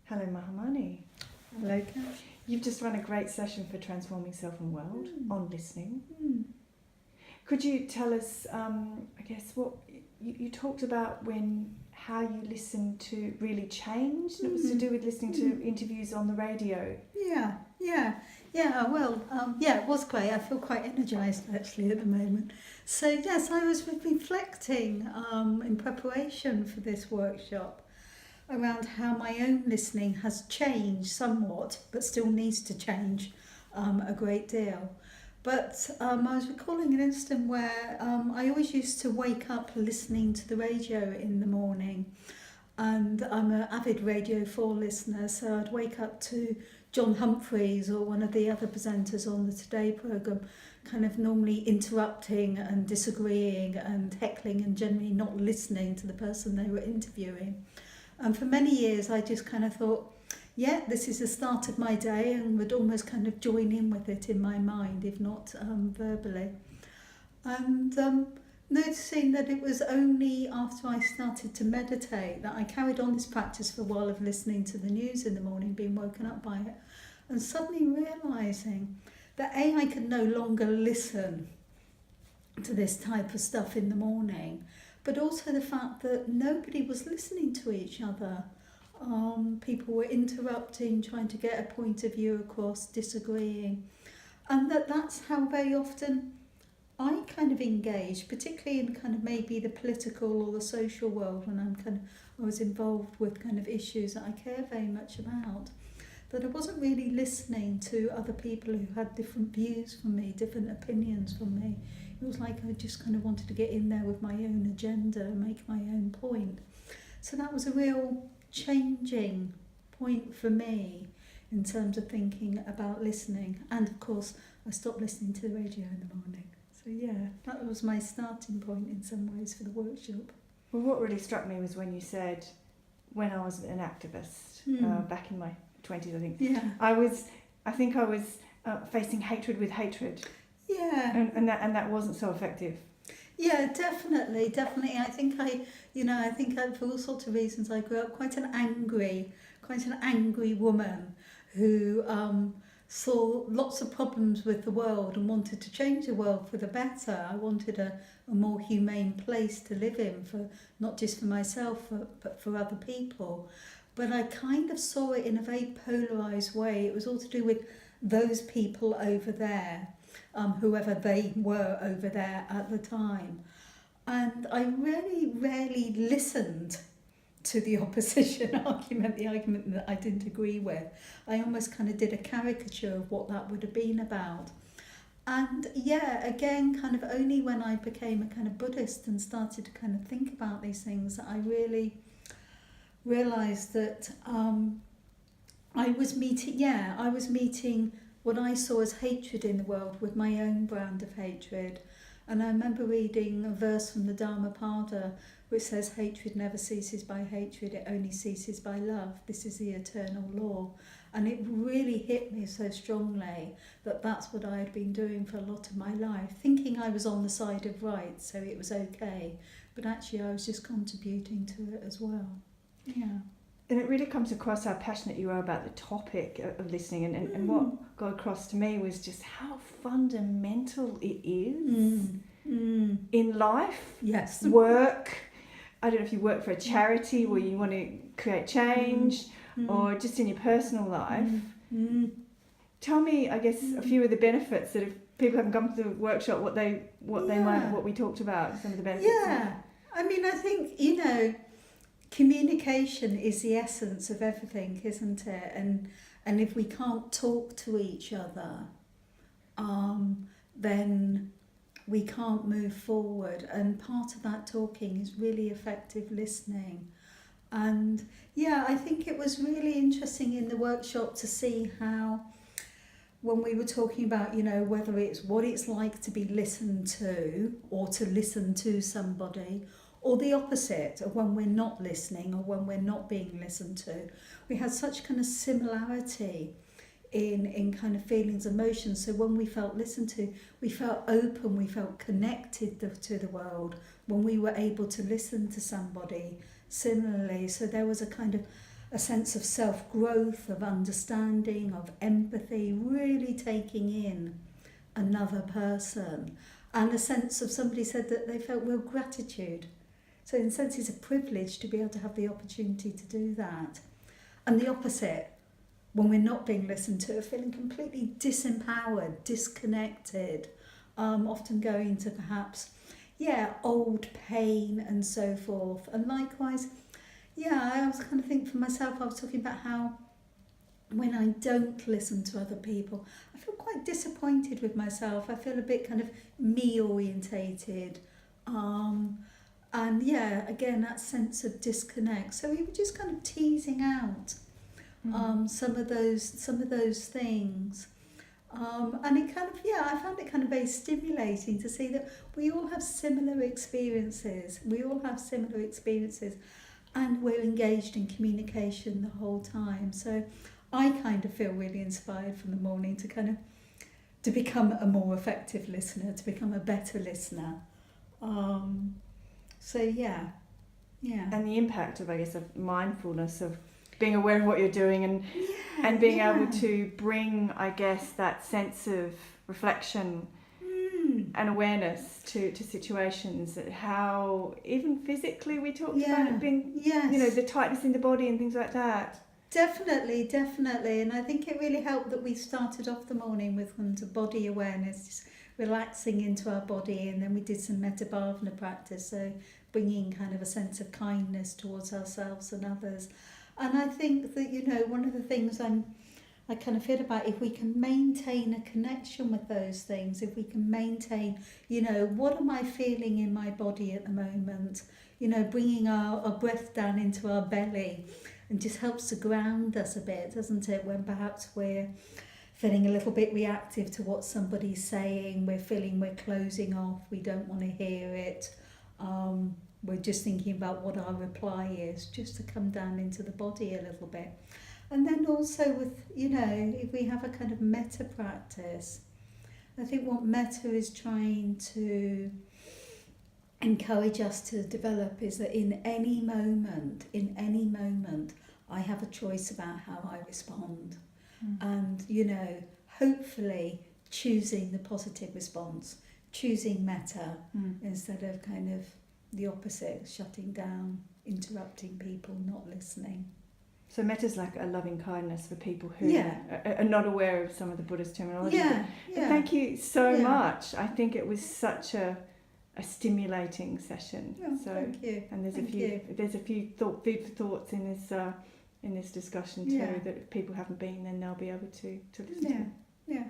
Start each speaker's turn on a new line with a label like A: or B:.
A: Hello, Mahamani.
B: Hello, Kath.
A: You've just run a great session for Transforming Self and World on listening. Could you tell us, I guess, what you talked about how you listen to really changed? It was to do with listening to interviews on the radio.
B: Well, it was great. I feel quite energised actually at the moment. So yes, I was reflecting in preparation for this workshop around how my own listening has changed somewhat, but still needs to change a great deal. But I was recalling an instant where I always used to wake up listening to the radio in the morning. And I'm an avid Radio 4 listener, so I'd wake up to John Humphreys or one of the other presenters on the Today programme, kind of normally interrupting and disagreeing and heckling and generally not listening to the person they were interviewing. And for many years I just kind of thought, yeah, this is the start of my day, and would almost kind of join in with it in my mind, if not verbally. And noticing that it was only after I started to meditate that I carried on this practice for a while of listening to the news in the morning, being woken up by it, and suddenly realising that I could no longer listen to this type of stuff in the morning, but also the fact that nobody was listening to each other. People were interrupting, trying to get a point of view across, disagreeing, and that's how very often I kind of engaged, particularly in kind of maybe the political or the social world, when I was involved with kind of issues that I care very much about, that I wasn't really listening to other people who had different views from me, different opinions from me. It was like I just kind of wanted to get in there with my own agenda and make my own point. So that was a real changing point for me in terms of thinking about listening. And of course, I stopped listening to the radio in the morning. So yeah, that was my starting point in some ways for the workshop.
A: Well, what really struck me was when you said, when I was an activist, back in my 20s, I think.
B: Yeah.
A: I think I was facing hatred with hatred.
B: Yeah.
A: And that wasn't so effective.
B: Yeah, definitely. I think for all sorts of reasons I grew up quite an angry woman who saw lots of problems with the world and wanted to change the world for the better. I wanted a more humane place to live in, for not just for myself but for other people. But I kind of saw it in a very polarised way. It was all to do with those people over there, whoever they were over there at the time. And I really rarely listened to the opposition argument, the argument that I didn't agree with. I almost kind of did a caricature of what that would have been about. And yeah, again, kind of only when I became a kind of Buddhist and started to kind of think about these things that I really realised that I was meeting what I saw as hatred in the world with my own brand of hatred. And I remember reading a verse from the Dhammapada which says, hatred never ceases by hatred, it only ceases by love. This is the eternal law. And it really hit me so strongly that that's what I had been doing for a lot of my life, thinking I was on the side of right, so it was okay. But actually I was just contributing to it as well. Yeah.
A: And it really comes across how passionate you are about the topic of listening, and what got across to me was just how fundamental it is in life.
B: Yes.
A: Work. I don't know if you work for a charity where you want to create change, or just in your personal life. Tell me, I guess, a few of the benefits that if people haven't come to the workshop, what we talked about, some of the benefits.
B: Yeah. I mean, I think, communication is the essence of everything, isn't it? And if we can't talk to each other, then we can't move forward. And part of that talking is really effective listening. And yeah, I think it was really interesting in the workshop to see how, when we were talking about, whether it's what it's like to be listened to or to listen to somebody, or the opposite of when we're not listening or when we're not being listened to. We had such kind of similarity in kind of feelings, emotions. So when we felt listened to, we felt open, we felt connected to the world when we were able to listen to somebody similarly. So there was a kind of a sense of self-growth, of understanding, of empathy, really taking in another person, and a sense of, somebody said that they felt real gratitude. So in a sense it's a privilege to be able to have the opportunity to do that. And the opposite, when we're not being listened to, feeling completely disempowered, disconnected, often going to perhaps, old pain and so forth. And likewise, I was kind of thinking for myself, I was talking about how when I don't listen to other people, I feel quite disappointed with myself. I feel a bit kind of me orientated. And again, that sense of disconnect. So we were just kind of teasing out some of those things. And it kind of, I found it kind of very stimulating to see that we all have similar experiences. And we're engaged in communication the whole time. So I kind of feel really inspired from the morning to become a more effective listener, to become a better listener. And
A: the impact of, I guess, of mindfulness, of being aware of what you're doing and being able to bring, I guess, that sense of reflection and awareness to situations, how even physically we talked about it being, the tightness in the body and things like that.
B: Definitely. And I think it really helped that we started off the morning with body awareness, just relaxing into our body, and then we did some metta bhavana practice, so bringing kind of a sense of kindness towards ourselves and others. And I think that, one of the things I kind of feel about, if we can maintain a connection with those things, if we can maintain, what am I feeling in my body at the moment, bringing our breath down into our belly, and just helps to ground us a bit, doesn't it, when perhaps we're feeling a little bit reactive to what somebody's saying, we're feeling we're closing off, we don't want to hear it, we're just thinking about what our reply is, just to come down into the body a little bit. And then also with, if we have a kind of metta practice, I think what metta is trying to encourage us to develop is that in any moment, I have a choice about how I respond. And, hopefully choosing the positive response, choosing metta instead of kind of the opposite, shutting down, interrupting people, not listening.
A: So metta's like a loving kindness for people who are not aware of some of the Buddhist terminology. Thank you so much. I think it was such a stimulating session.
B: Thank you.
A: And there's a few food for thoughts in this discussion too, that if people haven't been, then they'll be able to listen to.